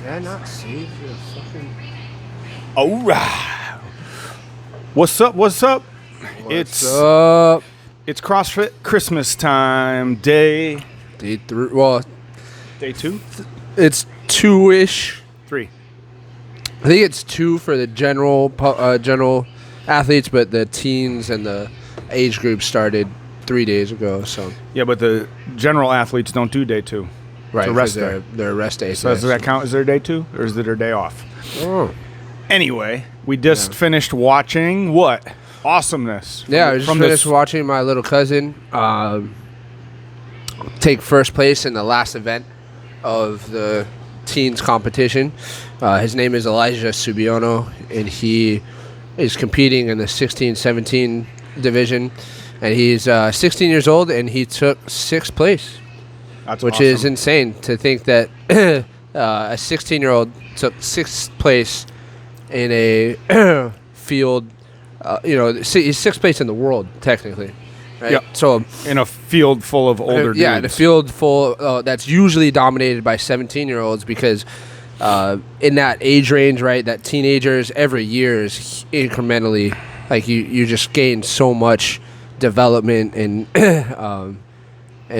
Did I not save the fucking... All right. What's up? It's CrossFit Christmas time. Day 3. Well, day 2? it's 2-ish. 3. I think it's 2 for the general athletes, but the teens and the age group started 3 days ago. So Yeah, but the general athletes don't do day 2. right, It's a rest day. their rest day. So does that count as their day 2, or is it their day off? Oh. Anyway, we just finished watching what? Awesomeness. Yeah, I just finished watching my little cousin take first place in the last event of the teens competition. His name is Elijah Subiono, and he is competing in the 16-17 division. And he's 16 years old, and he took 6th place, which awesome. is insane to think that a 16-year-old took 6th place in a field. He's 6th place in the world, technically. Right? Yeah. So in a field full of older dudes. Yeah, in a field full that's usually dominated by 17-year-olds because in that age range, right, that teenagers every year is incrementally, like you just gain so much development and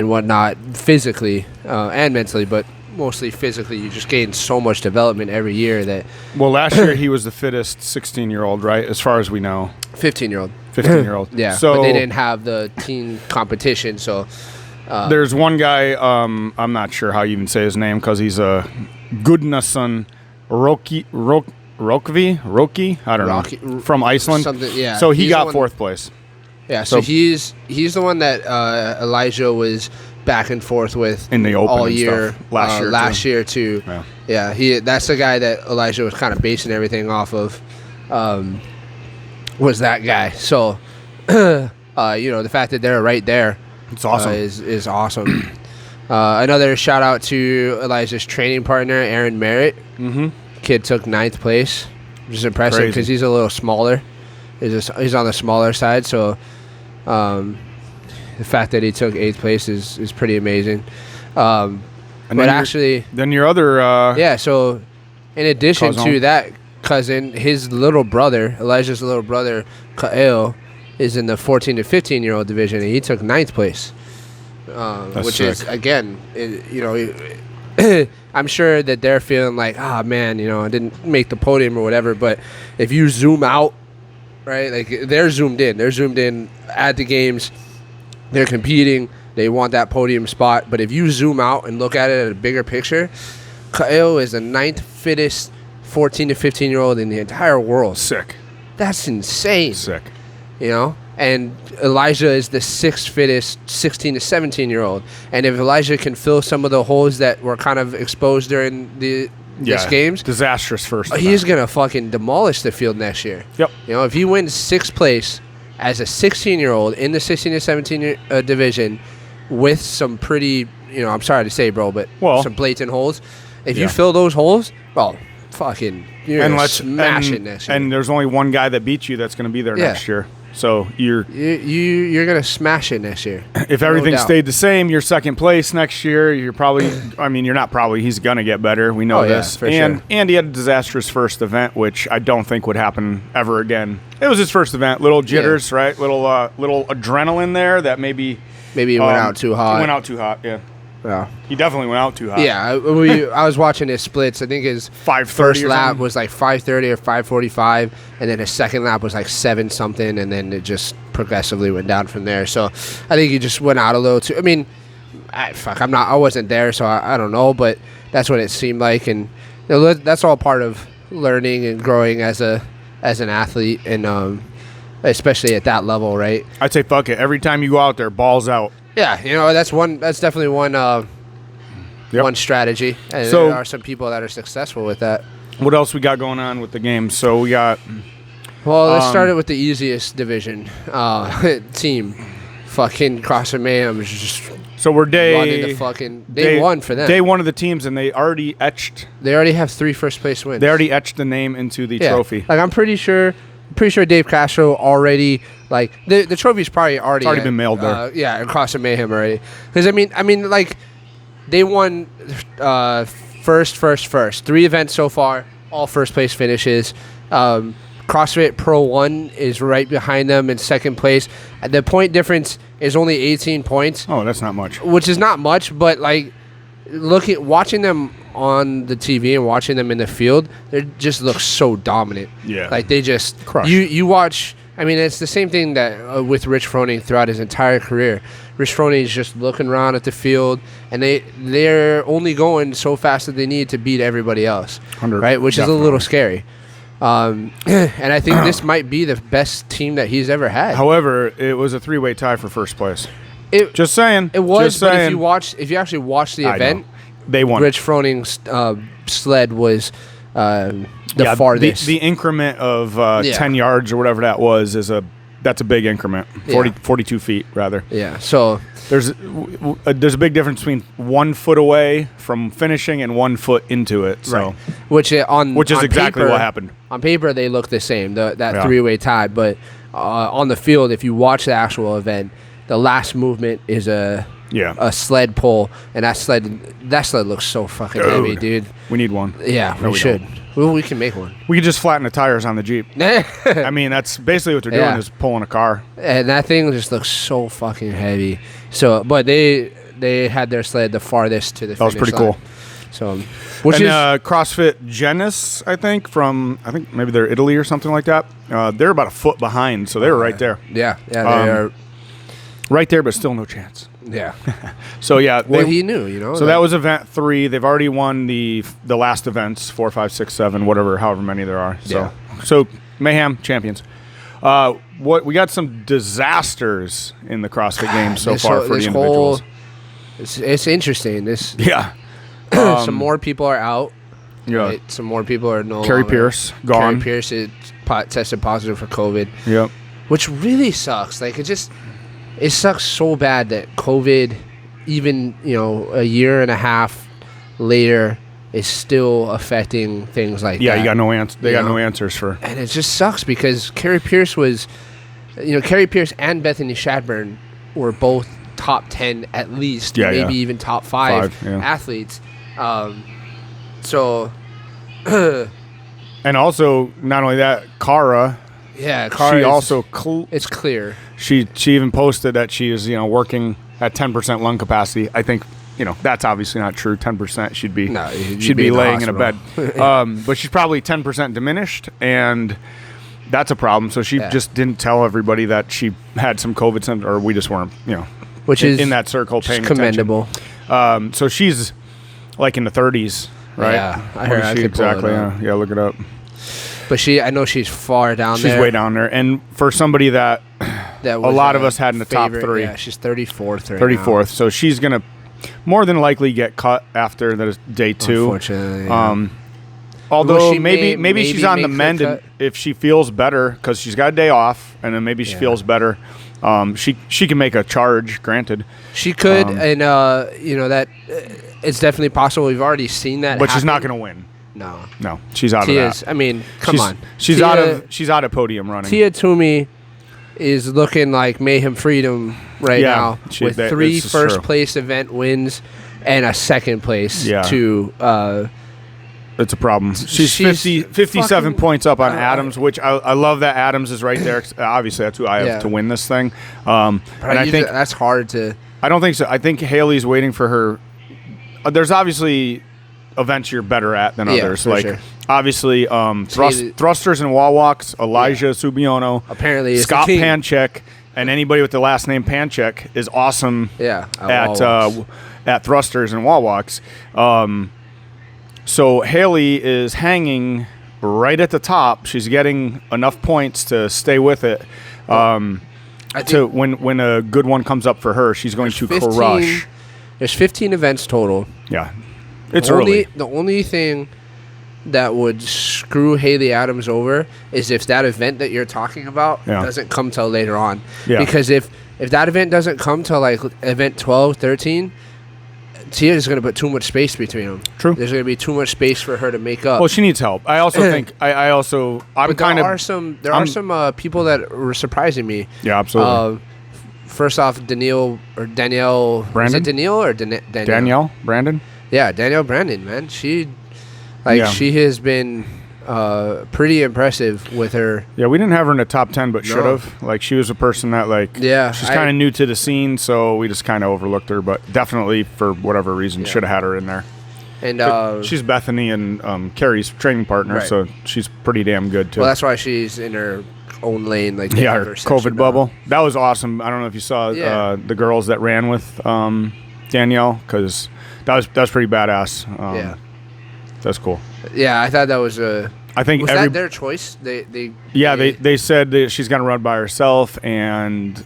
whatnot physically and mentally, but mostly physically. You just gain so much development every year that... Well, last year he was the fittest 16-year-old, right, as far as we know. 15-year-old. 15-year-old. Yeah, so but they didn't have the teen competition, so... there's one guy, I'm not sure how you even say his name, because he's a Gudnason Roki, I don't know, from Iceland. Yeah, so he got 4th place. Yeah, so he's the one that Elijah was back and forth with in the open all and year, stuff. last year too. Yeah, that's the guy that Elijah was kind of basing everything off of. Was that guy? So, the fact that they're right there, it's awesome. Is awesome. Another shout out to Elijah's training partner, Aaron Merritt. Mm-hmm. Kid took 9th place, which is impressive because he's a little smaller. He's on the smaller side, so the fact that he took 8th place is pretty amazing. But actually, then your other so in addition to that cousin, his little brother, Elijah's little brother, Kael, is in the 14 to 15-year-old division, and he took 9th place, which sick. is again, I'm sure that they're feeling like, man, I didn't make the podium or whatever. But if you zoom out, right, like they're zoomed in at the games, they're competing, they want that podium spot. But if you zoom out and look at it at a bigger picture, Kael is the 9th fittest 14 to 15-year-old in the entire world. Sick. That's insane. Sick. And Elijah is the 6th fittest 16 to 17-year-old. And if Elijah can fill some of the holes that were kind of exposed during these games, disastrous first. He's going to fucking demolish the field next year. Yep. If he wins 6th place as a 16-year-old in the 16 to 17 division with some pretty, I'm sorry to say, bro, but some blatant holes. If you fill those holes, well, fucking, you're going to smash it next year. And there's only one guy that beats you that's going to be there next year. So you're going to smash it next year. If everything stayed the same, you're 2nd place next year. You're probably, you're not probably, he's going to get better. We know this. For sure. And he had a disastrous first event, which I don't think would happen ever again. It was his first event. Little jitters, right? Little adrenaline there that maybe he went out too hot. He went out too hot, yeah. Yeah. He definitely went out too hot. Yeah, I was watching his splits. I think his 5:30 first lap was like 5:30 or 5:45, and then his second lap was like 7 something, and then it just progressively went down from there. So I think he just went out a little too. I wasn't there, so I don't know, but that's what it seemed like, and that's all part of learning and growing as an athlete, and especially at that level, right? I'd say fuck it. Every time you go out there, balls out. Yeah, that's definitely one strategy, and there are some people that are successful with that. What else we got going on with the games? So we got... Well, let's start it with the easiest division team. Fucking CrossFit Mayhem is just... So we're day 1 for them. Day 1 of the teams, and they already etched... They already have 3 first-place wins. They already etched the name into the trophy. Like, I'm pretty sure Dave Castro already, like, the trophy's probably already... It's already been mailed there. CrossFit Mayhem already. Because, I mean, like, they won first. 3 events so far, all first place finishes. CrossFit Pro 1 is right behind them in second place. The point difference is only 18 points. Oh, that's not much. Which is not much, but like watching them on the TV and watching them in the field, they just look so dominant. Yeah. Like they just Crush. You watch. I mean, it's the same thing that with Rich Froning throughout his entire career. Rich Froning is just looking around at the field, and they're only going so fast that they need to beat everybody else, right? Which is a little scary. And I think this might be the best team that he's ever had. However, it was a 3-way tie for first place. Just saying. It was, just but saying. if you actually watch the event, they won. Rich Froning's sled was the farthest. The increment of 10 yards or whatever that was that's a big increment. 42 feet rather. Yeah. So there's a big difference between 1 foot away from finishing and 1 foot into it. So right. Which is on exactly paper, what happened. On paper, they look the same. That 3-way tie, but on the field, if you watch the actual event, the last movement is a sled pull, and that sled looks so fucking heavy, dude. We need one. Yeah, we should. We can make one. We could just flatten the tires on the Jeep. I mean, that's basically what they're doing is pulling a car. And that thing just looks so fucking heavy. So, but they had their sled the farthest to the finish line. That was pretty cool. So, CrossFit Genis, I think maybe they're Italy or something like that. They're about a foot behind, so they were right there. Yeah, they are right there, but still no chance. Yeah. So he knew, you know. So that was event 3. They've already won the last events 4, 5, 6, 7, however many there are. So Mayhem champions. We got some disasters in the CrossFit Games so far for the individuals. It's interesting. Some more people are out. Yeah. Right? Some more people are no Carrie longer. Pierce gone. Carrie Pierce tested positive for COVID. Yep. Which really sucks. Like it sucks so bad that COVID, even a year and a half later, is still affecting things like that. Yeah, you got no answer. They got no answers for. And it just sucks because Carrie Pierce and Bethany Shadburn were both top 10 at least, maybe even top 5 athletes. So. And also, not only that, Cara. Yeah, Cara. She also. It's clear. She even posted that she is working at 10% lung capacity. I think that's obviously not true. 10% she'd be laying in a bed. But she's probably 10% diminished, and that's a problem. So she just didn't tell everybody that she had some COVID symptoms, or we just weren't which is in that circle paying commendable. Attention. So she's like in the 30s, right? Yeah, I heard. I could exactly. Yeah, look it up. But I know she's far down there. She's way down there. And for somebody that a lot of us had in the top 3. Yeah, she's 34th right 34th. now. So she's going to more than likely get cut after the day 2. Unfortunately, yeah. Although maybe she's on the mend if she feels better, because she's got a day off, and then maybe she feels better. She can make a charge, granted. She could, and that it's definitely possible. We've already seen that But happen. she's not going to win. No, she's out of that. I mean, come on. She's out of podium running. Tia Toomey is looking like Mayhem Freedom now with 3 first place event wins and a second place to. It's a problem. She's 57 points up on Adams, which I love that Adams is right there. Obviously, that's who I have to win this thing. And I think that's hard to. I don't think so. I think Haley's waiting for her. There's obviously events you're better at than others. Obviously, thrusters and wall walks. Elijah Subiono, apparently Scott Panchek, and anybody with the last name Panchek is awesome. At thrusters and wall walks. So Haley is hanging right at the top. She's getting enough points to stay with it. To when a good one comes up for her, she's going to crush. There's 15 events total. Yeah. It's early. The only thing that would screw Haley Adams over is if that event that you're talking about doesn't come till later on. Yeah. Because if that event doesn't come till like event 12, 13, Tia is going to put too much space between them. True. There's going to be too much space for her to make up. Well, she needs help. I also think there are some people that were surprising me. Yeah, absolutely. First off, Danielle. Brandon? Is it Danielle or Danielle? Danielle? Brandon? Yeah, Danielle Brandon, man. She has been pretty impressive with her. Yeah, we didn't have her in the top 10, but should have. Like, she was a person that, she's kind of new to the scene, so we just kind of overlooked her. But definitely, for whatever reason, should have had her in there. And she's Bethany and Carrie's training partner, so she's pretty damn good, too. Well, that's why she's in her own lane. Like, her COVID bubble. That was awesome. I don't know if you saw the girls that ran with Danielle, because that was pretty badass. That's cool. Yeah, I thought that was I think that their choice? They said that she's going to run by herself, and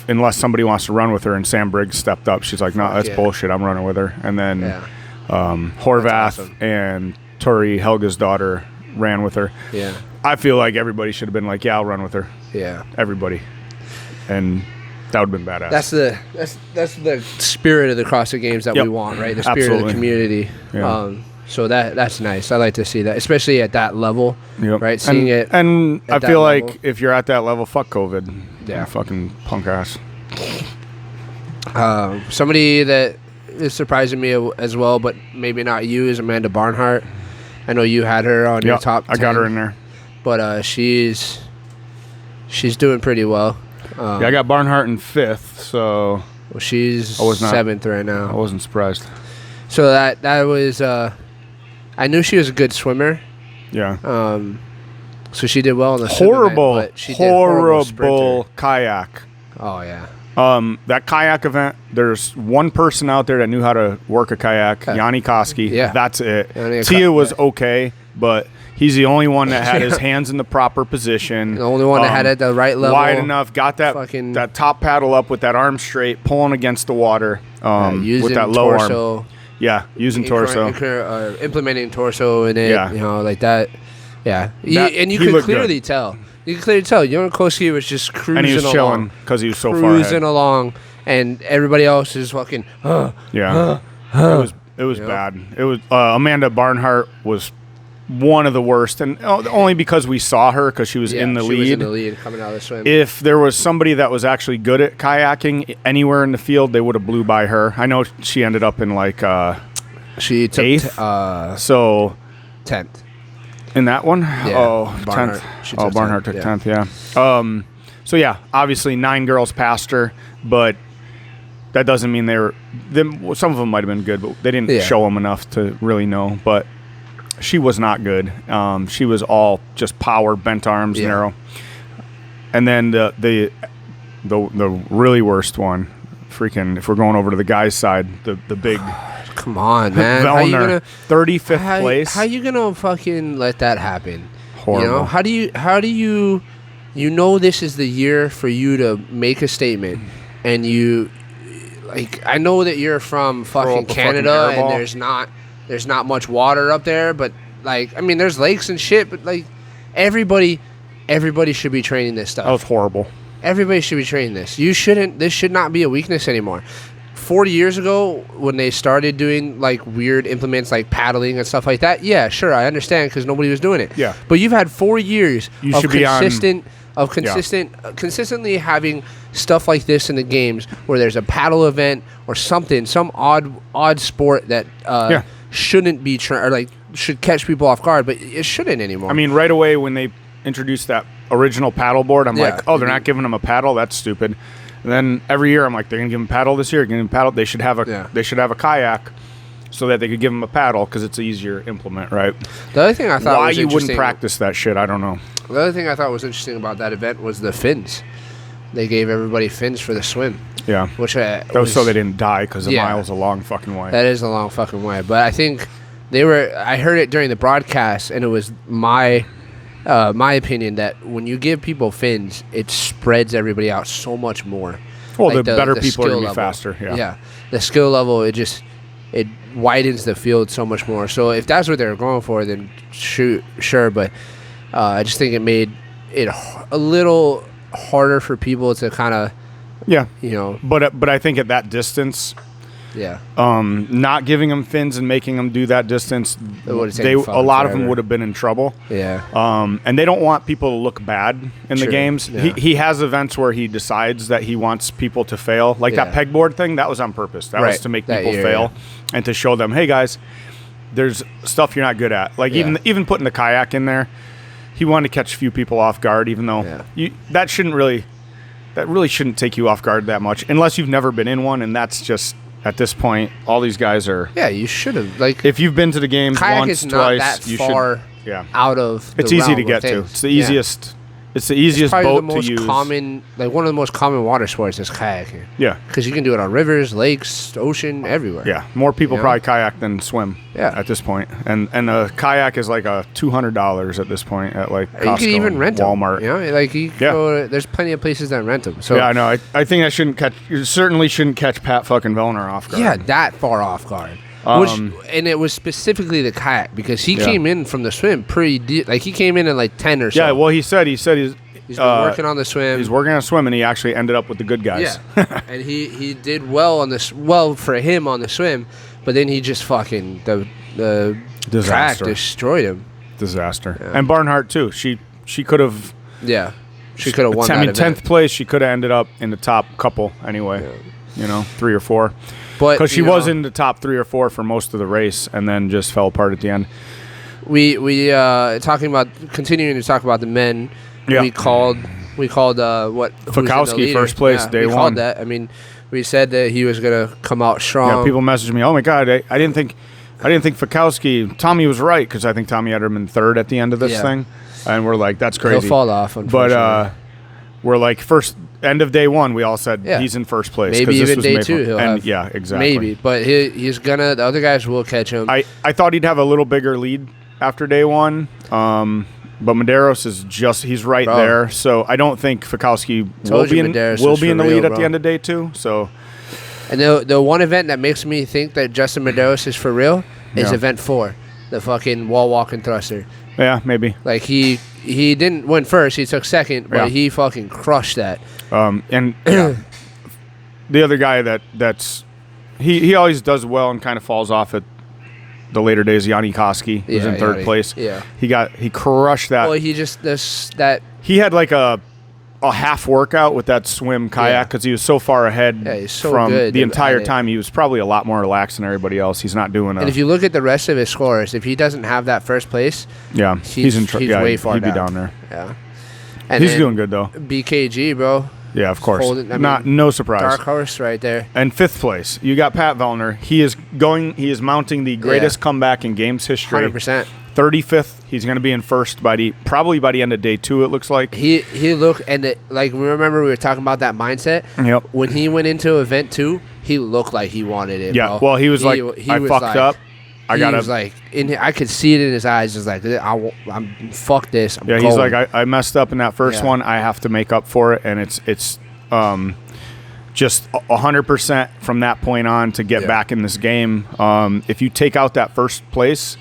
unless somebody wants to run with her, and Sam Briggs stepped up, she's like, no, that's bullshit. I'm running with her. And then Horvath and Tori, Helga's daughter, ran with her. Yeah, I feel like everybody should have been like, yeah, I'll run with her. Yeah, everybody, and that would have been badass. That's the spirit of the CrossFit Games that we want, right? The spirit of the community. Yeah. So that's nice. I like to see that, especially at that level, right? Seeing it. And I feel like if you're at that level, fuck COVID. Yeah. Fucking punk ass. Somebody that is surprising me as well, but maybe not you, is Amanda Barnhart. I know you had her on your top 10. I got her in there. But she's doing pretty well. I got Barnhart in 5th, so... Well, she's 7th right now. I wasn't surprised. So that was... I knew she was a good swimmer. Yeah. So she did well in the horrible swim event, but she did horrible kayak. Oh yeah. That kayak event. There's one person out there that knew how to work a kayak. Yanni Koski. Yeah. That's it. Tia was okay, but he's the only one that had his hands in the proper position. The only one that had it at the right level. Wide enough. Got that top paddle up with that arm straight, pulling against the water. With that low arm. Yeah, using torso. Implementing torso in it, like that. Yeah. And you could clearly tell. You could clearly tell. Koski was just cruising along. And he was chilling because he was so far ahead. Cruising along, and everybody else is fucking, It was bad. It was Amanda Barnhart was one of the worst, and only because we saw her because she was in the lead. She was in the lead coming out of the swim. If there was somebody that was actually good at kayaking anywhere in the field, they would have blew by her. I know she ended up in she took 8th, so 10th in that one. Yeah, 10th. Barnhart took 10th. Yeah. So yeah, obviously 9 girls passed her, but that doesn't mean some of them might have been good, but they didn't show them enough to really know. But she was not good. She was all just power, bent arms, narrow. And then the really worst one, freaking, if we're going over to the guys' side, the big... Come on, man. Vellner, 35th place. How you gonna fucking let that happen? Horrible. How do you this is the year for you to make a statement, and I know that you're from fucking Canada and there's not much water up there, but there's lakes and shit, but everybody should be training this stuff. That was horrible. Everybody should be training this. This should not be a weakness anymore. 40 years ago, when they started doing weird implements like paddling and stuff like that, yeah, sure, I understand because nobody was doing it. Yeah. But you've had 4 years consistently having stuff like this in the games where there's a paddle event or something, some odd sport that shouldn't be should catch people off guard, but it shouldn't anymore. I mean, right away when they introduced that original paddle board, I'm like, oh, they're not giving them a paddle? That's stupid. And then every year I'm like, they're gonna give them a paddle this year. Give them a paddle. They should have a kayak, so that they could give them a paddle because it's an easier implement, right? The other thing I thought why you wouldn't practice that shit, I don't know. The other thing I thought was interesting about that event was the fins. They gave everybody fins for the swim. Yeah, which that was so they didn't die because the mile's a long fucking way. That is a long fucking way, but I think I heard it during the broadcast, and it was my opinion that when you give people fins, it spreads everybody out so much more. Well, the better people are going to be faster. Yeah, the skill level, it widens the field so much more. So if that's what they were going for, then sure. But I just think it made it a little harder for people to kind of But I think at that distance, Yeah. Not giving them fins and making them do that distance, a lot of them would have been in trouble. Yeah. And they don't want people to look bad in the games. Yeah. He has events where he decides that he wants people to fail. Like that pegboard thing, that was on purpose. That was to make people fail and to show them, hey, guys, there's stuff you're not good at. Like even putting the kayak in there, he wanted to catch a few people off guard, even though that really shouldn't take you off guard that much unless you've never been in one, and that's just at this point all these guys are. Yeah, you should have if you've been to the games once, twice, you should. Yeah, out of. It's easy to get to. It's the easiest. It's the easiest boat to use. Common, like one of the most common water sports is kayaking. Yeah, because you can do it on rivers, lakes, ocean, everywhere. Yeah, more people probably kayak than swim. Yeah. At this point, and a kayak is like $200 at this point at like Costco, you can even rent Walmart. Them, you know, like you go to, there's plenty of places that rent them. So yeah, no, I think I shouldn't catch. You certainly shouldn't catch Pat fucking Vellner off guard. Yeah, that far off guard. And it was specifically the kayak because he came in from the swim pretty deep. Like he came in at like 10 or so. Yeah, well, he said he's been working on the swim. He's working on swim, and he actually ended up with the good guys. Yeah, and he did well on this. Well for him on the swim, but then he just fucking the disaster track destroyed him. Disaster. Yeah. And Barnhart too. She could have. Yeah, she could have won. I mean, 10th place. She could have ended up in the top couple anyway. Yeah. You know, 3 or 4. But because she was in the top 3 or 4 for most of the race, and then just fell apart at the end. We continuing to talk about the men. Yeah. We called what Fikowski first place day one. We called that. I mean, we said that he was gonna come out strong. Yeah, people messaged me. Oh my god, I didn't think Fikowski. Tommy was right because I think Tommy had him in 3rd at the end of this thing, and we're like, that's crazy. He'll fall off, unfortunately. But we're like end of day 1. We all said he's in first place. Maybe even day 2. He'll have, yeah, exactly. Maybe, but he's gonna. The other guys will catch him. I thought he'd have a little bigger lead after day 1. But Medeiros is he's right there. So I don't think Fikowski will be in the lead at the end of day 2. So, and the one event that makes me think that Justin Medeiros is for real is event 4, the fucking wall walking thruster. Yeah, maybe. Like he didn't win first, he took 2nd, but he fucking crushed that. And the other guy that's he always does well and kind of falls off at the later days, Yanni Koski, who's in 3rd place. Yeah. He crushed that. Well, he had like a half workout with that swim kayak because he was so far ahead from the entire time. He was probably a lot more relaxed than everybody else. He's not doing and if you look at the rest of his scores, if he doesn't have that first place, he's way far he'd be down there. Yeah. And he's doing good though. BKG, bro. Yeah, of course. No surprise. Dark horse right there. And 5th place, you got Pat Vellner. He is mounting the greatest comeback in games history. 100%. 35th. He's going to be in first probably by the end of day 2. It looks like he looked remember we were talking about that mindset. Yep. When he went into event 2, he looked like he wanted it. Yeah. Bro. Well, he was I fucked up. I could see it in his eyes, just like I'm fuck this. I'm he's like I messed up in that first one. I have to make up for it, and it's just 100% from that point on to get back in this game. If you take out that first place,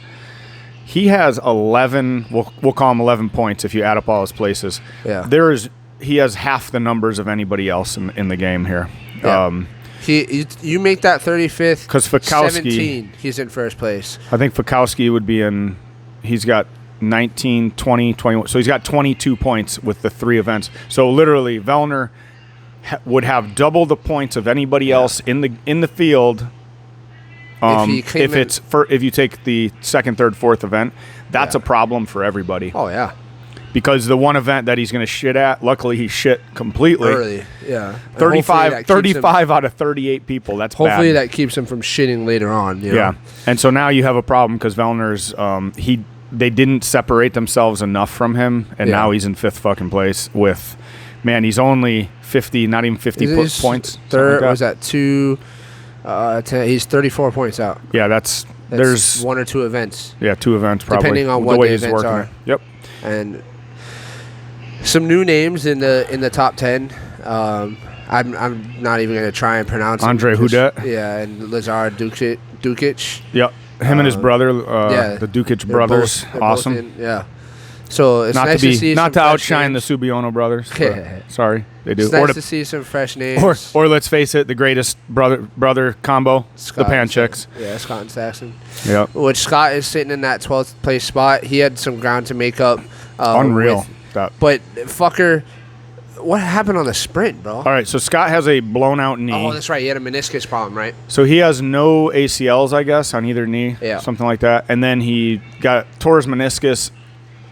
he has 11. We'll call him 11 points if you add up all his places. Yeah, he has half the numbers of anybody else in the game here. Yeah. You make that 35th because Fikowski 17. He's in first place. I think Fikowski would be in. He's got 19, 20, 21. So he's got 22 points with the 3 events. So literally, Vellner would have double the points of anybody else in the field. If you take the 2nd, 3rd, 4th event, that's a problem for everybody. Oh yeah. Because the one event that he's going to shit at, luckily he shit completely. Early, yeah. 35 out of 38 people. That's hopefully bad. That keeps him from shitting later on. You know? Yeah, and so now you have a problem because Vellner's they didn't separate themselves enough from him, and now he's in 5th fucking place with, man, he's only 50, not even 50 points. Third was at 2. He's 34 points out. Yeah, there's 1 or 2 events. Yeah, 2 events probably. Depending on what the events are. Yep. And some new names in the top 10. I'm not even going to try and pronounce Andre Houdet. Yeah, and Lazar Dukic. Yep. Him and his brother, the Dukic brothers. Awesome. So it's nice to see not some to outshine the Subiono brothers. Sorry, they do. It's nice to see some fresh names. Or let's face it, the greatest brother combo, Scott the Panchicks. Yeah, Scott and Saxon. Yeah. Which Scott is sitting in that 12th place spot. He had some ground to make up. Unreal. But fucker, what happened on the sprint, bro? All right, so Scott has a blown out knee. Oh, that's right. He had a meniscus problem, right? So he has no ACLs, I guess, on either knee. Yeah. Something like that. And then he tore his meniscus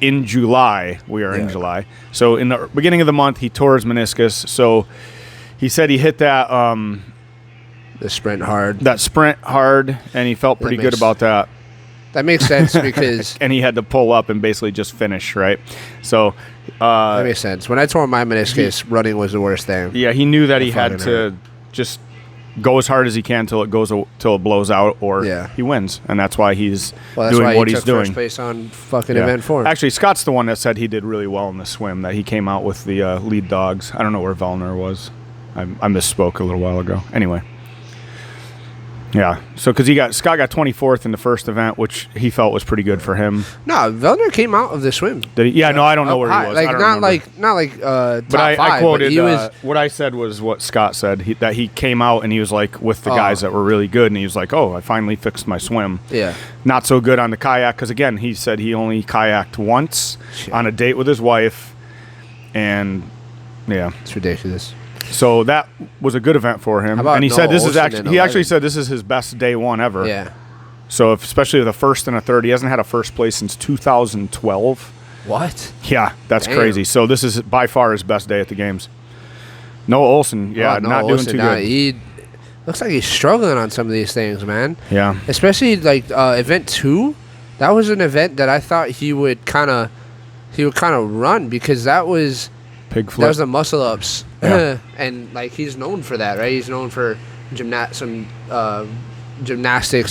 in July. We are in July. So in the beginning of the month, he tore his meniscus. So he said he hit that the sprint hard. That sprint hard, and he felt pretty good about that. That makes sense because... and he had to pull up and basically just finish, right? So... that makes sense. When I tore my meniscus, running was the worst thing. Yeah, he knew that he had to just go as hard as he can till it blows out, or he wins, and that's why he's doing what he's doing. First place on fucking event 4. Actually, Scott's the one that said he did really well in the swim. That he came out with the lead dogs. I don't know where Vellner was. I misspoke a little while ago. Anyway. Yeah, so because Scott got 24th in the first event, which he felt was pretty good for him. No, Vellner came out of the swim. Did he? Yeah, no, I don't know where he was. Like not like top but I 5, quoted but he was, what I said was what Scott said, that he came out and he was like with the guys that were really good, and he was like, oh, I finally fixed my swim. Yeah. Not so good on the kayak because again, he said he only kayaked once on a date with his wife, and it's ridiculous. So that was a good event for him, and he said this is actually said this is his best day one ever. Yeah. So especially with a first and a third, he hasn't had a first place since 2012. What? Yeah, that's crazy. So this is by far his best day at the games. Noah Olsen, not doing too good. He looks like he's struggling on some of these things, man. Yeah. Especially like event 2. That was an event that I thought he would kind of run because that was pig flip. That was the muscle ups. Yeah. And like he's known for that, right? He's known for gymnastics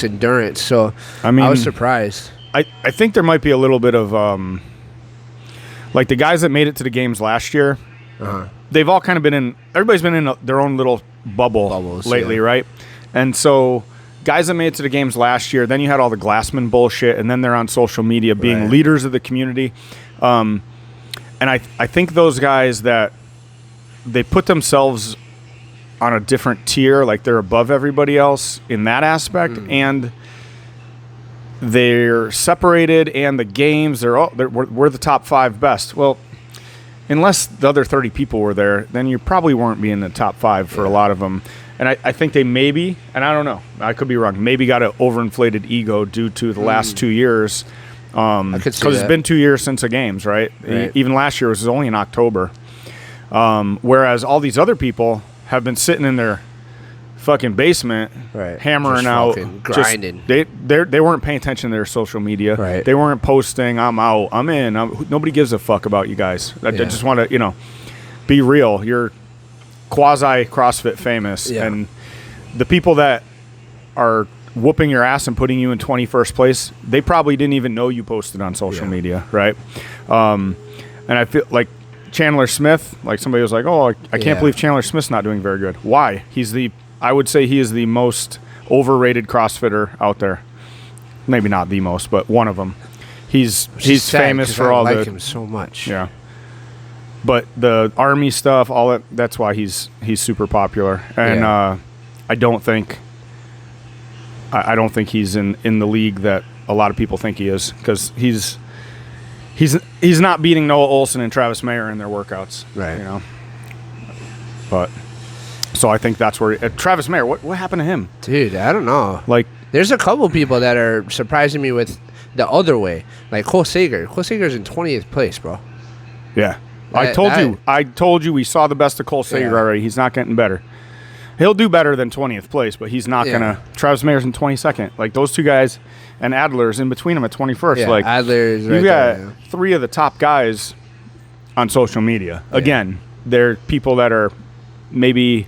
endurance. So I was surprised. I think there might be a little bit of like the guys that made it to the games last year. They've all kind of everybody's been in their own little bubbles lately, right? And so guys that made it to the games last year, then you had all the Glassman bullshit, and then they're on social media being leaders of the community. And I think those guys that they put themselves on a different tier, like they're above everybody else in that aspect, and they're separated. And the games, we're the top 5 best. Well, unless the other 30 people were there, then you probably weren't being in the top 5 for a lot of them. And I think they maybe, and I don't know, I could be wrong, maybe got an overinflated ego due to the last 2 years. Because it's been 2 years since the games, right? Even last year was only in October. Whereas all these other people have been sitting in their fucking basement, hammering out, grinding. They weren't paying attention to their social media. Right. They weren't posting, I'm out, I'm in. Nobody gives a fuck about you guys. I just want to, be real. You're quasi CrossFit famous, and the people that are whooping your ass and putting you in 21st place, they probably didn't even know you posted on social media, right? And I feel like Chandler Smith, like somebody was like, oh, I can't believe Chandler Smith's not doing very good. Why? I would say he is the most overrated CrossFitter out there. Maybe not the most, but one of them. He's famous for all I like him so much. Yeah. But the Army stuff, all that's why he's super popular. And I don't think he's in the league that a lot of people think he is, because he's not beating Noah Olsen and Travis Mayer in their workouts, right? But so I think that's where Travis Mayer. What happened to him, dude? I don't know. Like, there's a couple people that are surprising me with the other way, like Cole Sager. Cole Sager's in 20th place, bro. Yeah, I told you we saw the best of Cole Sager already. He's not getting better. He'll do better than 20th place, but he's not gonna. Travis Mayer's in 22nd. Like, those two guys, and Adler's in between them at 21st. Yeah, like, Adler's right you got there, 3 of the top guys on social media. Again, they're people that are maybe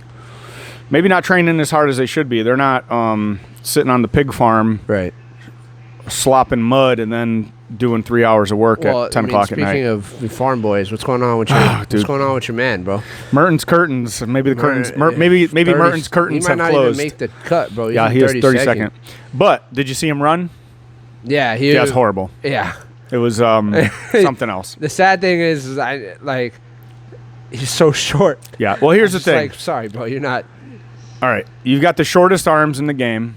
not training as hard as they should be. They're not sitting on the pig farm, right, slopping mud and then doing 3 hours of work at 10 o'clock at night. Speaking of farm boys, what's going on with your man, bro? Merton's curtains. Maybe the curtains. Maybe Merton's curtains have closed. He might not even make the cut, bro. He was 32nd. But did you see him run? Yeah, that's horrible. Yeah. It was something else. The sad thing is he's so short. Yeah. Well, here's the thing. Sorry, bro, you're not. All right, you've got the shortest arms in the game.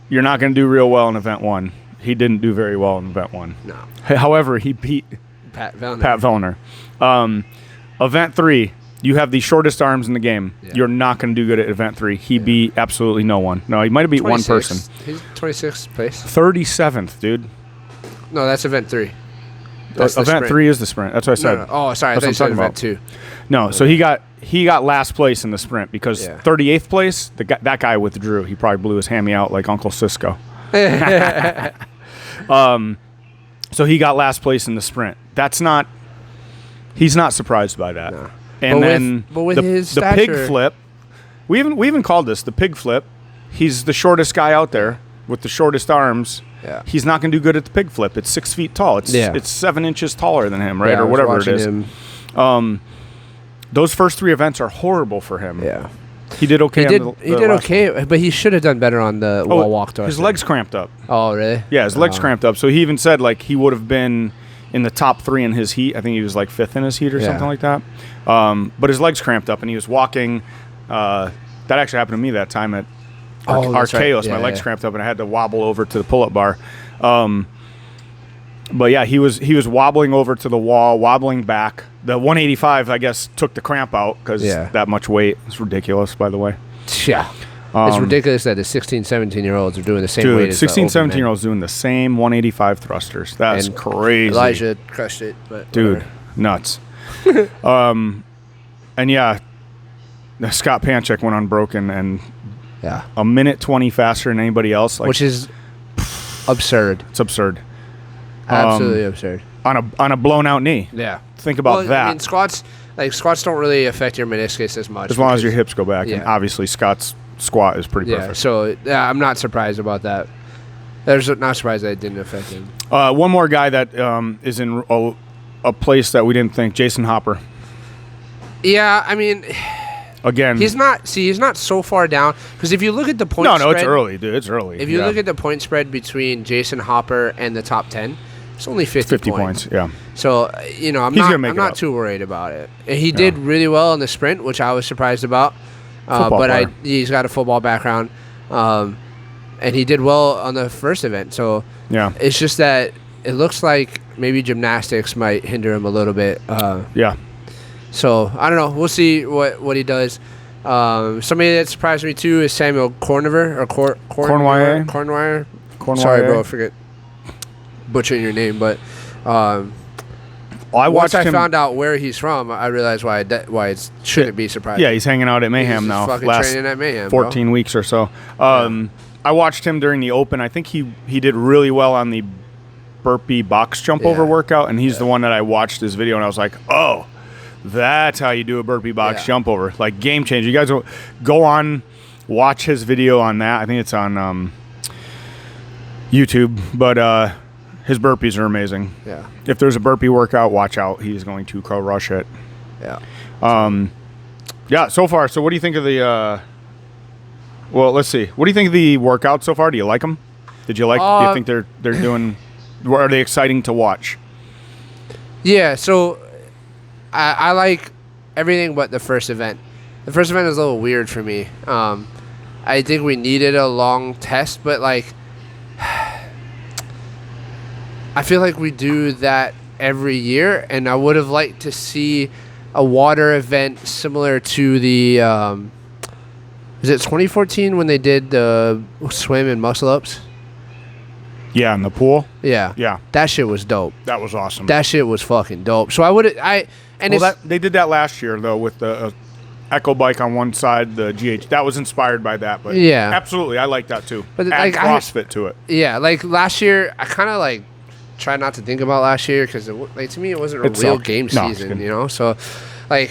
You're not going to do real well in Event 1. He didn't do very well in Event 1. No. However, he beat Pat Vellner. Event 3, you have the shortest arms in the game. Yeah. You're not going to do good at Event 3. He beat absolutely no one. No, he might have beat 1 person. He's 26th place. 37th, dude. No, that's Event 3. Event 3 is the sprint. That's what I said. No. Oh, sorry. I thought you said Event 2. No, so he got last place in the sprint because 38th place, that guy withdrew. He probably blew his hammy out like Uncle Cisco. So he got last place in the sprint. He's not surprised by that. No. And but with his the stature, pig flip, we even called this the pig flip. He's the shortest guy out there with the shortest arms. Yeah. He's not going to do good at the pig flip. It's 6 feet tall. It's 7 inches taller than him, right? Yeah, or whatever it is. Those first 3 events are horrible for him. Yeah. He did okay. He did okay, but he should have done better on the wall walk to us. His legs cramped up. Oh, really? Yeah, his legs cramped up. So he even said he would have been in the top 3 in his heat. I think he was 5th in his heat or something like that. But his legs cramped up, and he was walking. That actually happened to me that time at Archaeos. Right. Yeah, my legs cramped up, and I had to wobble over to the pull-up bar. But yeah, he was wobbling over to the wall, wobbling back. The 185, I guess, took the cramp out because that much weight. It's ridiculous, by the way. Yeah. It's ridiculous that the 16, 17-year-olds are doing the same weight as 16, 17-year-olds doing the same 185 thrusters. That's crazy. Elijah crushed it. But dude, nuts. And yeah, Scott Panchik went unbroken and a minute 20 faster than anybody else. Which is absurd. It's absurd. Absolutely absurd. On a blown out knee. Yeah. Think about that. I mean, squats don't really affect your meniscus as much. As long as your hips go back. And obviously Scott's squat is pretty perfect. So I'm not surprised about that. There's not surprised that it didn't affect him. One more guy that is in a place that we didn't think, Jason Hopper. Yeah, I mean, again, he's not so far down because if you look at the point spread. No, it's early, dude. It's early. If you look at the point spread between Jason Hopper and the top 10, it's only 50 points. Yeah. So, I'm not too worried about it. And he did really well in the sprint, which I was surprised about. But he's got a football background. And he did well on the first event. So, it's just that it looks like maybe gymnastics might hinder him a little bit. So, I don't know. We'll see what he does. Somebody that surprised me, too, is Samuel Cornwire. Sorry, bro. I forget butchering your name, but once I found out where he's from, I realized why it shouldn't be surprising. Yeah, he's hanging out at Mayhem now. Last training at Mayhem, 14 weeks or so. I watched him during the Open. I think he did really well on the burpee box jump over workout, and he's the one that I watched his video, and I was like, oh, that's how you do a burpee box jump over. Like, game changer. You guys go on, watch his video on that. I think it's on YouTube, but his burpees are amazing. Yeah. If there's a burpee workout, watch out. He's going to crush it. Yeah. So far. So what do you think of the well, let's see. What do you think of the workout so far? Do you like them? Do you think they're doing are they exciting to watch? Yeah, so I like everything but the first event. The first event is a little weird for me. I think we needed a long test, but I feel like we do that every year, and I would have liked to see a water event similar to the is it 2014 when they did the swim and muscle ups? Yeah, in the pool. Yeah. That shit was dope. That was awesome. That shit was fucking dope. So they did that last year though with the Echo bike on one side, the GH. That was inspired by that, but absolutely, I like that too. But add CrossFit to it. Yeah, last year I kind of try not to think about last year because to me it wasn't a real game season, So I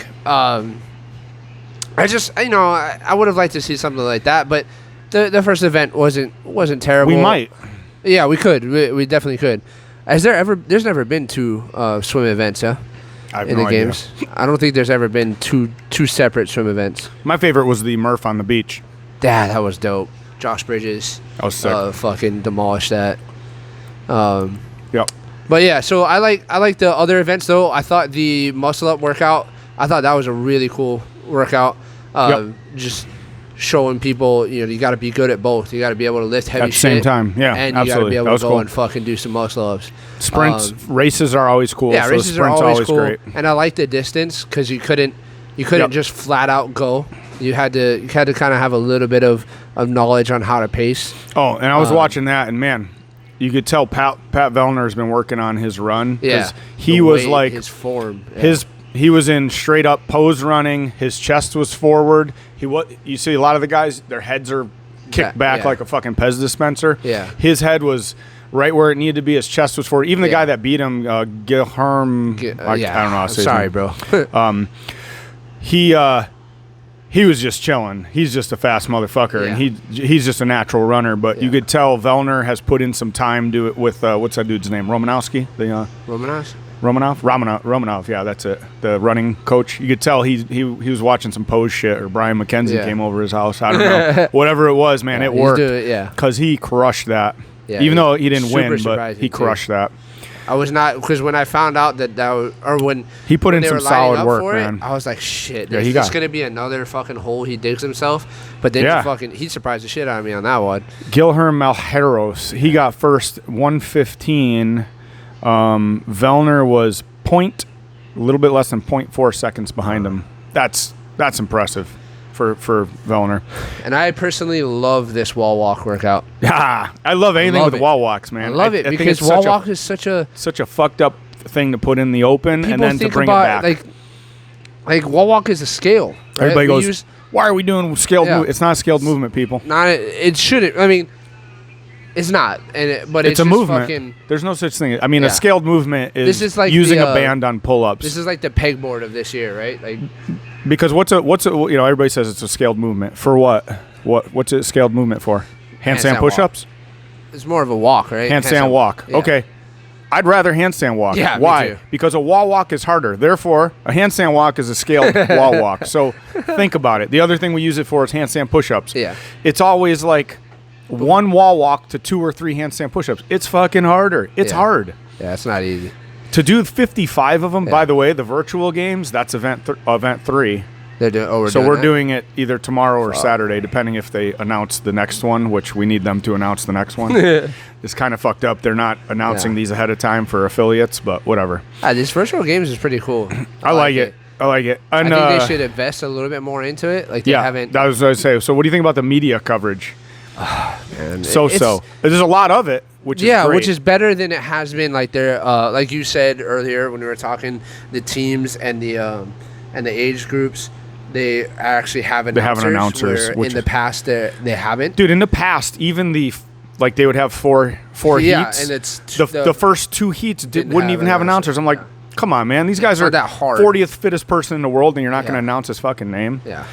just I would have liked to see something like that, but the first event wasn't terrible. We might. Yeah, we could. We definitely could. There's never been 2 swim events, in the games. I don't think there's ever been two separate swim events. My favorite was the Murph on the beach. Yeah, that was dope. Josh Bridges. That was sick. Fucking demolished that. Yep. But yeah, so I like the other events though. I thought the muscle up workout, I thought that was a really cool workout. Just showing people, you got to be good at both. You got to be able to lift heavy at the same time. Yeah, and absolutely. you got to be able to go cool. and fucking do some muscle ups. Sprints, races are always cool. Yeah, so races sprints are always cool. Great. And I like the distance because you couldn't just flat out go. You had to kind of have a little bit of knowledge on how to pace. Oh, and I was watching that, and man, you could tell Pat Vellner has been working on his run. Yeah, he was like his form. Yeah. He was in straight up pose running. His chest was forward. You see a lot of the guys, their heads are kicked back like a fucking Pez dispenser. Yeah, his head was right where it needed to be. His chest was forward. Even the guy that beat him, Gilherm. I don't know how to say sorry, his name. Bro. He was just chilling. He's just a fast motherfucker, and he's just a natural runner. But you could tell Vellner has put in some time to it with what's that dude's name? Romanowski. Romanov. Yeah, that's it. The running coach. You could tell he was watching some pose shit, or Brian McKenzie came over his house. I don't know. Whatever it was, man, it worked. Because he crushed that. Yeah, even though he didn't win, but he crushed that. I was not, because when I found out that was, or when he put in some solid work, man. I was like, shit, is this going to be another fucking hole he digs himself? But then he surprised the shit out of me on that one. Gilherm Malheiros, he got first, 1:15. Vellner was a little bit less than 0.4 seconds behind him. That's impressive for Vellner. And I personally love this wall walk workout. Yeah, I love anything with wall walks, man. I love it because wall walk is such a fucked up thing to put in the open and then to bring it back. Like wall walk is a scale. Right? Everybody goes, why are we doing scaled movement? It's not a scaled movement, people. It shouldn't. I mean, it's not. But it's a movement. There's no such thing. I mean, a scaled movement is like using a band on pull-ups. This is like the pegboard of this year, right? Like. Because what's a everybody says it's a scaled movement for what? What's a scaled movement for? Handstand push-ups? It's more of a walk, right? Handstand walk. Yeah. Okay. I'd rather handstand walk. Yeah, why? Me too. Because a wall walk is harder. Therefore, a handstand walk is a scaled wall walk. So think about it. The other thing we use it for is handstand push-ups. Yeah. It's always like one wall walk to 2 or 3 handstand push-ups. It's fucking harder. It's hard. Yeah, it's not easy. To do 55 of them, by the way, the virtual games, that's event 3. We're doing it either tomorrow or Saturday, depending if they announce the next one, which we need them to announce the next one. It's kind of fucked up. They're not announcing these ahead of time for affiliates, but whatever. This virtual games is pretty cool. I like it. And, I think they should invest a little bit more into it. Like they haven't. That was what I was saying. So what do you think about the media coverage? Man, so. There's a lot of it, which is great. Which is better than it has been. Like like you said earlier when we were talking, the teams and the age groups, they actually have announcers. They have announcers. Where in the past, they haven't. Dude, in the past, even they would have four heats. And it's the first 2 heats wouldn't even have announcers. I'm like, come on, man, these guys are that hard. 40th fittest person in the world, and you're not going to announce his fucking name. Yeah.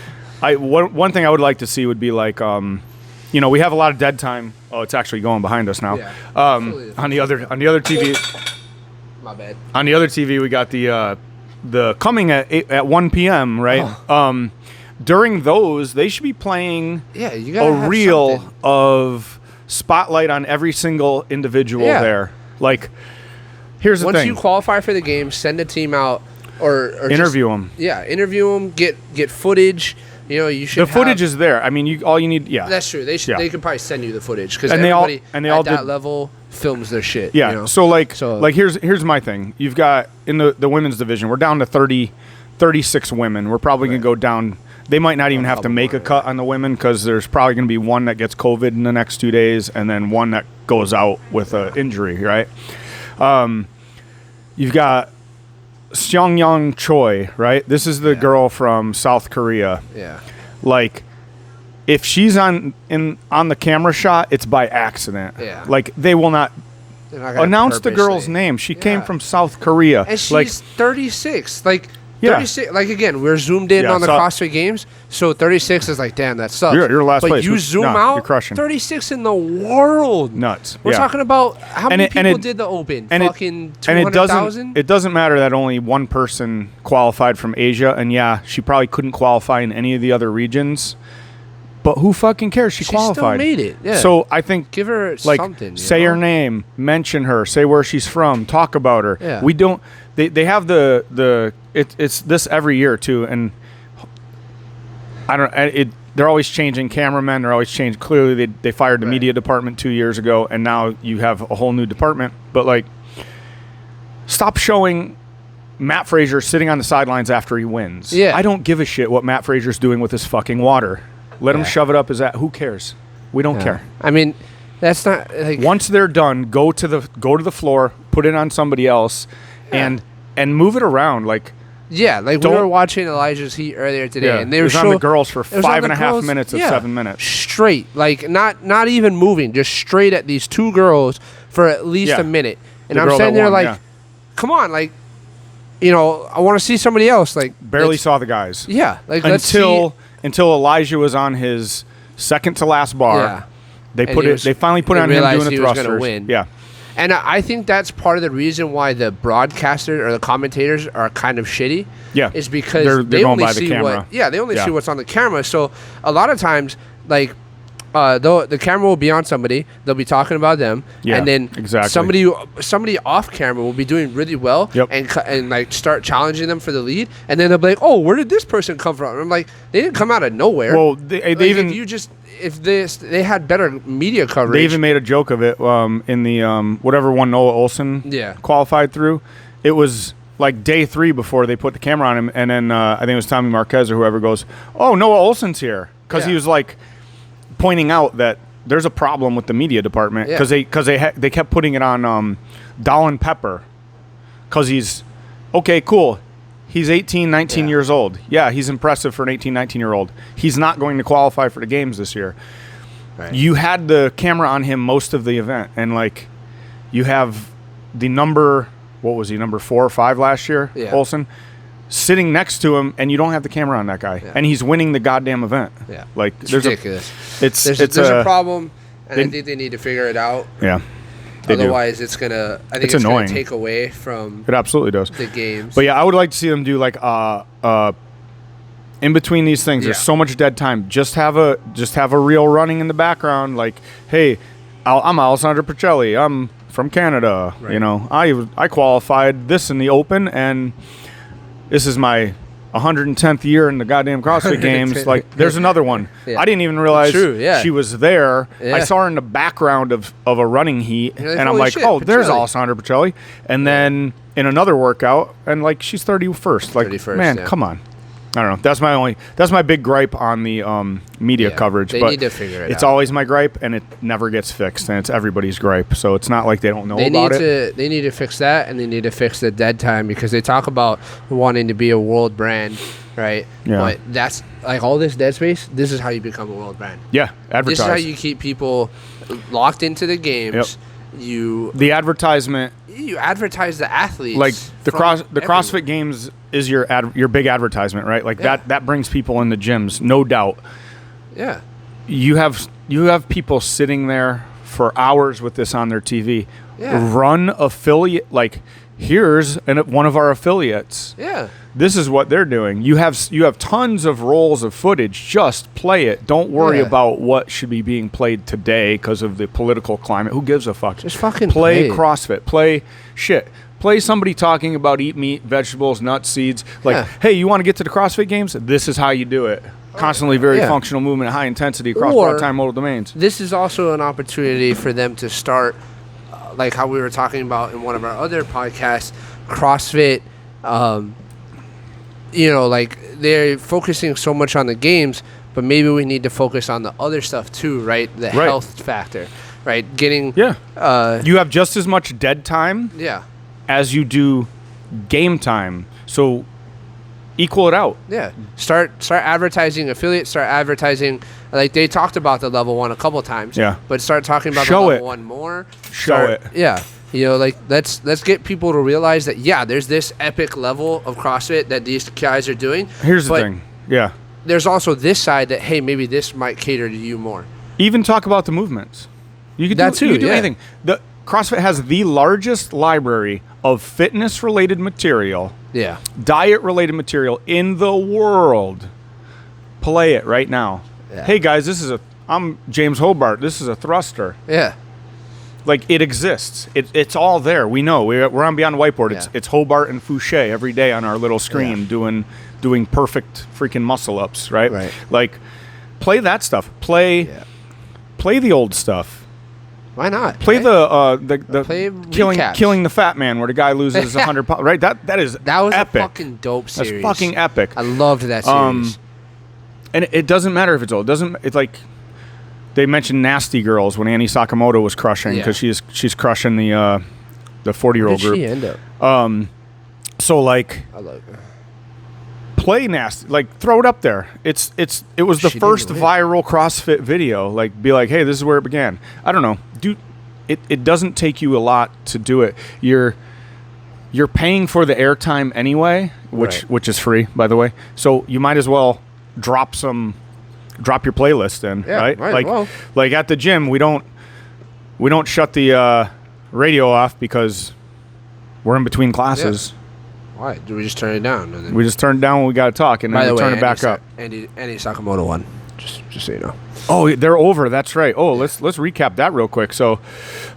One thing I would like to see would be like, we have a lot of dead time. Oh, it's actually going behind us now. Yeah. On the other TV. My bad. On the other TV, we got the coming at 1 p.m. right. Oh. During those, they should be playing a reel something. Of spotlight on every single individual there. Like, here's the thing. Once you qualify for the game, send a team out or interview them. Yeah, interview them. Get footage. You should. The footage is there. I mean, all you need. Yeah, that's true. They should. They could probably send you the footage because everybody at that level films their shit. Yeah. So here's my thing. You've got in the women's division, we're down to 36 women. We're probably gonna go down. They might not even have to make a cut on the women because there's probably gonna be one that gets COVID in the next 2 days, and then one that goes out with an injury. Right. You've got Seongyang Choi, right? This is the girl from South Korea. Yeah. Like, if she's on the camera shot, it's by accident. Yeah. Like, they will not announce the girl's name. She came from South Korea. And she's 36. Like, 36. Like, again, we're zoomed in on the CrossFit Games, so 36 is like, damn, that sucks. You're last place. But you zoom out, you're crushing. 36 in the world. Nuts. We're talking about how many people did the Open? Fucking 200,000? It doesn't matter that only one person qualified from Asia, and she probably couldn't qualify in any of the other regions. But who fucking cares? She qualified. Still made it. Yeah. So I think give her something. Say her name, mention her, say where she's from, talk about her. Yeah. We don't. They have it's this every year too, and I don't. They're always changing cameramen. They're always changing. Clearly, they fired the media department 2 years ago, and now you have a whole new department. But like, stop showing Matt Frazier sitting on the sidelines after he wins. Yeah. I don't give a shit what Matt Frazier's doing with his fucking water. Let him shove it up his ass. Who cares? We don't care. I mean, that's not like, once they're done, go to the floor, put it on somebody else, and move it around. Like, we were watching Elijah's Heat earlier today, and they were on the girls for 5.5 minutes of 7 minutes straight, like not even moving, just straight at these two girls for at least a minute. And I'm sitting there like, come on, like, I want to see somebody else. Like, barely saw the guys. Yeah, like until Elijah was on his second to last bar. Yeah. They finally put it on him doing the thrusters. Win. Yeah. And I think that's part of the reason why the broadcasters or the commentators are kind of shitty. Yeah. Is because they're they going only by the see camera. they only see what's on the camera. So a lot of times, like, the camera will be on somebody, they'll be talking about them, and then somebody off camera will be doing really well, and like start challenging them for the lead, and then they'll be like, oh, where did this person come from? And I'm like, they didn't come out of nowhere. Well, they even if they had better media coverage. They even made a joke of it in the whatever one Noah Olsen qualified through. It was like day 3 before they put the camera on him, and then I think it was Tommy Marquez or whoever goes, oh, Noah Olsen's here, because he was like pointing out that there's a problem with the media department because they kept putting it on Dolan Pepper because he's okay, cool. He's 18, 19 years old. Yeah, he's impressive for an 18, 19-year-old. He's not going to qualify for the games this year. Right. You had the camera on him most of the event, and like you have the number 4 or 5 last year, Olsen, sitting next to him, and you don't have the camera on that guy, and he's winning the goddamn event. Yeah, like it's ridiculous. There's a problem, and I think they need to figure it out. Yeah, otherwise it's gonna gonna take away from. It absolutely does the games. But yeah, I would like to see them do like in between these things. There's so much dead time. Just have a reel running in the background. Like, hey, I'm Alessandro Pacelli. I'm from Canada. Right. I qualified this in the Open, and this is my 110th year in the goddamn CrossFit Games. Like, there's another one. I didn't even realize she was there. I saw her in the background of a running heat, and I'm like, oh, there's Alessandra Pacelli. And then in another workout, and like, she's 31st. Like, 31st, man, come on. I don't know. That's my big gripe on the media coverage. They need to figure it out. It's always my gripe, and it never gets fixed, and it's everybody's gripe. So it's not like they don't know about it. They need to fix that, and they need to fix the dead time, because they talk about wanting to be a world brand, right? Yeah. But that's like all this dead space. This is how you become a world brand. Yeah, advertise. This is how you keep people locked into the games. Yep. The advertisement. You advertise the athletes. Like the CrossFit Games is your big advertisement, right? Like that brings people in the gyms, no doubt. Yeah. You have people sitting there for hours with this on their TV. Yeah. Run affiliate, like, here's one of our affiliates. Yeah. This is what they're doing. You have tons of rolls of footage. Just play it. Don't worry about what should be being played today because of the political climate. Who gives a fuck? Just fucking play CrossFit. Play shit. Play somebody talking about eat meat, vegetables, nuts, seeds. Like, hey, you want to get to the CrossFit Games? This is how you do it. Constantly very functional movement, high intensity across part-time modal domains. This is also an opportunity for them to start, like how we were talking about in one of our other podcasts, CrossFit. Like, they're focusing so much on the games, but maybe we need to focus on the other stuff too, right? The health factor, right? Getting you have just as much dead time as you do game time, so equal it out. Yeah, start advertising affiliates. Start advertising, like they talked about the level 1 a couple times. Yeah, but start talking about the level 1 more. Show it. Yeah. Like, let's get people to realize that, there's this epic level of CrossFit that these guys are doing. Here's the thing. Yeah. There's also this side that, hey, maybe this might cater to you more. Even talk about the movements. You could do anything. The CrossFit has the largest library of fitness-related material, diet-related material in the world. Play it right now. Hey guys, I'm James Hobart. This is a thruster. Yeah. Like, it exists. It's all there. We know. We're on Beyond Whiteboard. Yeah. It's Hobart and Fouché every day on our little screen doing perfect freaking muscle ups, right? Right. Like, play that stuff. Play the old stuff. Why not? Play play killing the fat man where the guy loses 100 pounds. Right? That was epic. A fucking dope series. That's fucking epic. I loved that series. And it doesn't matter if it's old. It's like they mentioned Nasty Girls when Annie Sakamoto was crushing because she's crushing the 40-year-old group. Where did she end up? So like, I love her. Play Nasty, like throw it up there. It was the first viral CrossFit video. Like, be like, hey, this is where it began. I don't know, dude. It doesn't take you a lot to do it. You're paying for the airtime anyway, which is free, by the way. So you might as well drop your playlist in, right? Like at the gym, we don't shut the radio off because we're in between classes. Yeah. Why? Do we just turn it down? And then we just turn it down when we got to talk, and then we turn it back up. Andy Sakamoto won. Just so you know. Oh, they're over. That's right. Oh, let's recap that real quick. So,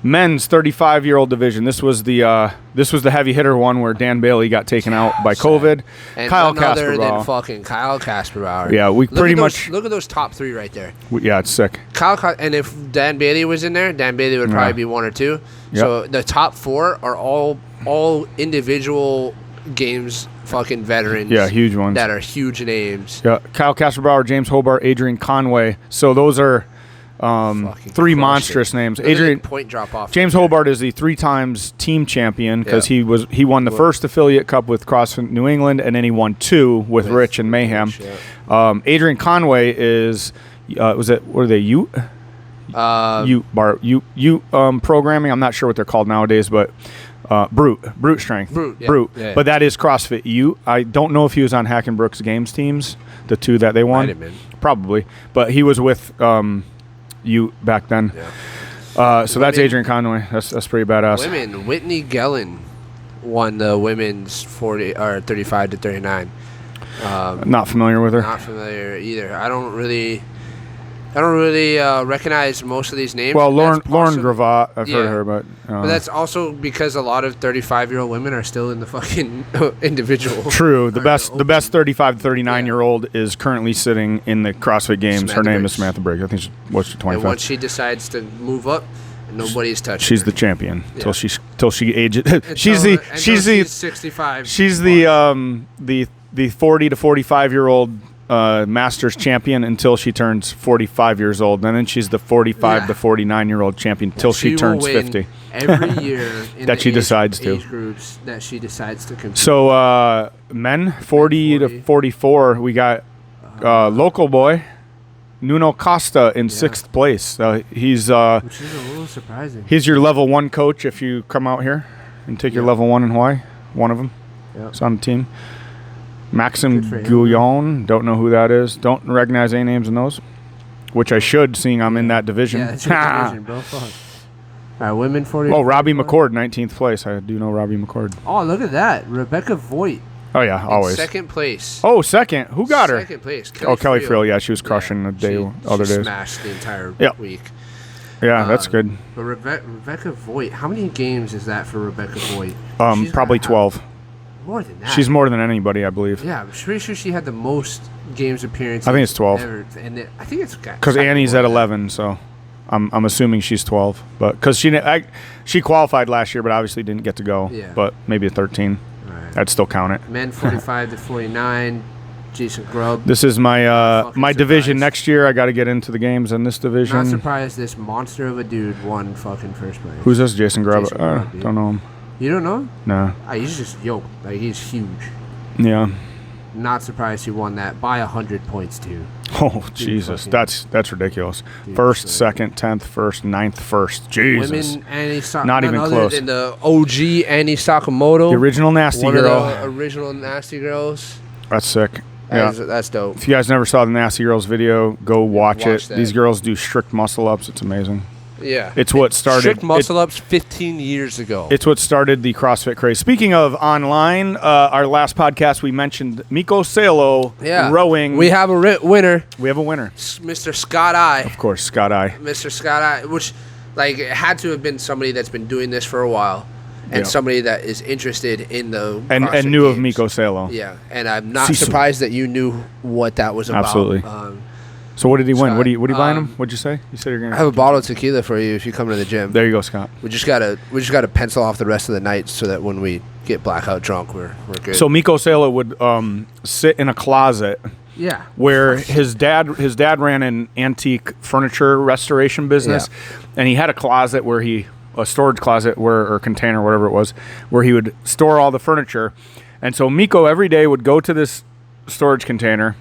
men's 35-year-old division. This was the heavy hitter one where Dan Bailey got taken out by COVID. And Kyle Kasperbauer. Kyle Kasperbauer. Yeah, we pretty much look at those top three right there. Yeah, it's sick. And if Dan Bailey was in there, Dan Bailey would probably be 1 or 2. Yep. So the top 4 are all individual games fucking veterans. Yeah, huge ones. That are huge names. Yeah, Kyle Kasperbauer, James Hobart, Adrian Conway. So those are 3 monstrous names. Adrian point drop off. James Hobart is the 3 times team champion because he won the first affiliate cup with CrossFit New England, and then he won 2 with Rich and Mayhem. Adrian Conway is programming. I'm not sure what they're called nowadays, but brute strength. Brute. Yeah. But that is CrossFit U. I don't know if he was on Hackenbrook's games teams, the 2 that they won. Might have been. Probably. But he was with U back then. Yeah. So that's Adrian Conway. That's pretty badass. Women, Whitney Gellin won the women's 35 to 39. Not familiar with her. Not familiar either. I don't really recognize most of these names. Well, Lauren Gravatt, I've heard of her, but that's also because a lot of 35-year-old women are still in the fucking individual. True. The best 35 to 39-year-old is currently sitting in the CrossFit Games. Her name is Samantha Briggs. I think she's 25. And once she decides to move up, nobody's touching She's her. the champion till she ages. She's 65. She's the 40 to 45-year-old Masters champion until she turns 45 years old, and then she's the 45 to 49-year-old champion till she turns 50. Every year in that she decides to. Age groups that she decides to compete. So men 40 to 44, we got local boy Nuno Costa in 6th place. He's which is a little surprising. He's your level 1 coach if you come out here and take your level 1 in Hawaii. One of them. It's on the team. Maxim Guillon, don't know who that is. Don't recognize any names in those, which I should, seeing I'm in that division. Yeah, that's your division, bro. Fuck. All right, women 40. Oh, Robbie McCord, 19th place. I do know Robbie McCord. Oh, look at that. Rebecca Voigt. Oh, yeah, always. 2nd place. Oh, 2nd. Who got her? 2nd place. Kelly Friel. Yeah, she was crushing the other days. She smashed the entire week. Yeah, that's good. But Rebecca Voigt, how many games is that for Rebecca Voigt? Probably 12. More than that. She's more than anybody, I believe. Yeah, I'm pretty sure she had the most games appearances. I think it's 12. And I think it's because Annie's at 11, so I'm assuming she's 12. But because she qualified last year, but obviously didn't get to go. Yeah. But maybe a 13. Right. I'd still count it. Men 45 to 49. Jason Grubb. This is my my division next year. I got to get into the games in this division. Not surprised this monster of a dude won fucking first place. Who's this? Jason Grubb? Don't know him. You don't know? No. He's just yoked. Like, he's huge. Yeah. Not surprised he won that by 100 points too. Oh, Jesus, that's ridiculous. First, second, 10th, first, 9th, first. Jesus. Women, Annie not even close. And the OG Annie Sakamoto, the original nasty girl. One of the original nasty girls. That's sick. That's dope. If you guys never saw the Nasty Girls video, go watch it. That. These girls do strict muscle ups. It's amazing. Yeah. It's what started. Strict muscle-ups 15 years ago. It's what started the CrossFit craze. Speaking of online, our last podcast we mentioned Mikko Salo rowing. We have a winner. We have a winner. Mr. Scott I. Of course, Scott I. Mr. Scott I, which it had to have been somebody that's been doing this for a while. And somebody that is interested in the and knew games. Of Mikko Salo. Yeah, and I'm not surprised that you knew what that was about. Absolutely. So what did he win? What are you buying him? What'd you say? You said you're gonna. I have a bottle of tequila for you if you come to the gym. There you go, Scott. We just gotta pencil off the rest of the night so that when we get blackout drunk, we're good. So Mikko Salo would sit in a closet. Yeah. Where his dad ran an antique furniture restoration business, and he had a storage closet or container, whatever it was, where he would store all the furniture. And so Mikko every day would go to this storage container,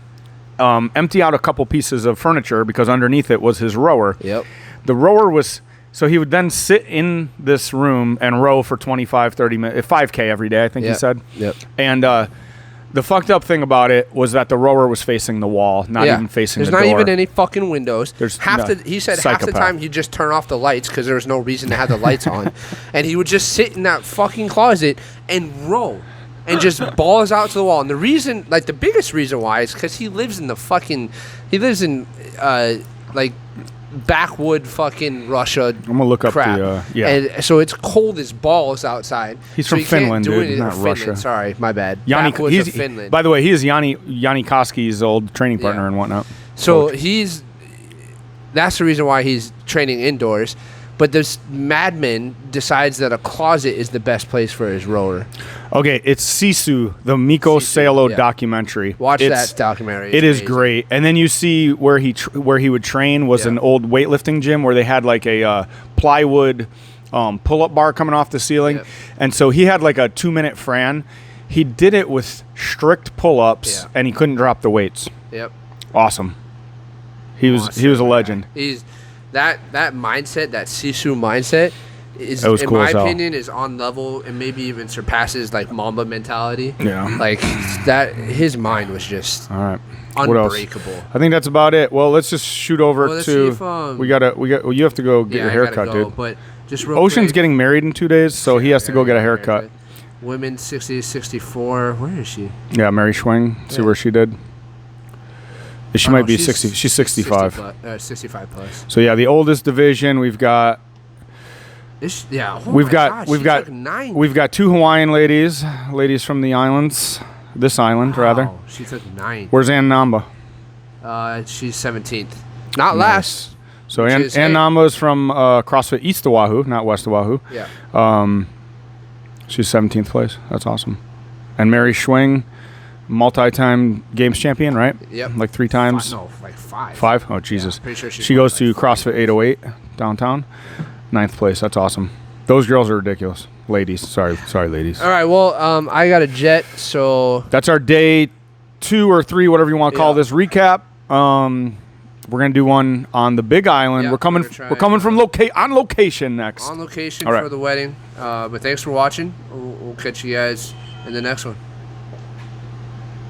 empty out a couple pieces of furniture because underneath it was his rower. Yep. The rower was, so he would then sit in this room and row for 25, 30 minutes, 5K every day, I think he said. Yep. And the fucked up thing about it was that the rower was facing the wall, not even facing the door. There's not even any fucking windows. He said psychopath. half the time he'd just turn off the lights because there was no reason to have the lights on. And he would just sit in that fucking closet and row and just balls out to the wall. And the reason, the biggest reason why is because he lives in backwood fucking Russia. I'm gonna look crap. up the and so it's cold as balls outside. He's from Finland, dude, not Russia. Sorry, my bad. He's of Finland. By the way, he is Yanni Koski's old training partner and whatnot. So that's the reason why he's training indoors. But this madman decides that a closet is the best place for his rower. Okay, it's Sisu, the Mikko Salo documentary. Watch that documentary. It is great. And then you see where he would train was an old weightlifting gym where they had a plywood pull-up bar coming off the ceiling. Yep. And so he had a 2-minute Fran. He did it with strict pull-ups and he couldn't drop the weights. Yep. Awesome. He was a legend. That mindset, that Sisu mindset, is in my opinion is on level and maybe even surpasses Mamba mentality. Yeah, that his mind was just unbreakable. What else? I think that's about it. Well, let's just shoot over to. You have to go get your haircut, dude. But just Ocean's getting married in 2 days, so he has to go get a haircut. Women 60 to 64. Where is she? Yeah, Mary Schwing. See where she did. She might be 60. She's 65. 65 plus. So yeah, the oldest division we've got. We've got 2 Hawaiian ladies from the islands. This island, rather. She took 9. Where's Ann Namba? She's 17th. Not last. So Ann Namba is from CrossFit East Oahu, not West Oahu. Yeah. She's 17th place. That's awesome. And Mary Schwing, multi-time games champion, right? Yep. 3 times. 5. 5? Oh, Jesus. Yeah, pretty sure she goes to CrossFit 808 downtown. 9th place. That's awesome. Those girls are ridiculous. Ladies. Sorry, ladies. All right. Well, I got a jet, so that's our day 2 or 3, whatever you want to call this recap. We're gonna do one on the Big Island. We're coming from on location next. On location for the wedding. But thanks for watching. We'll catch you guys in the next one.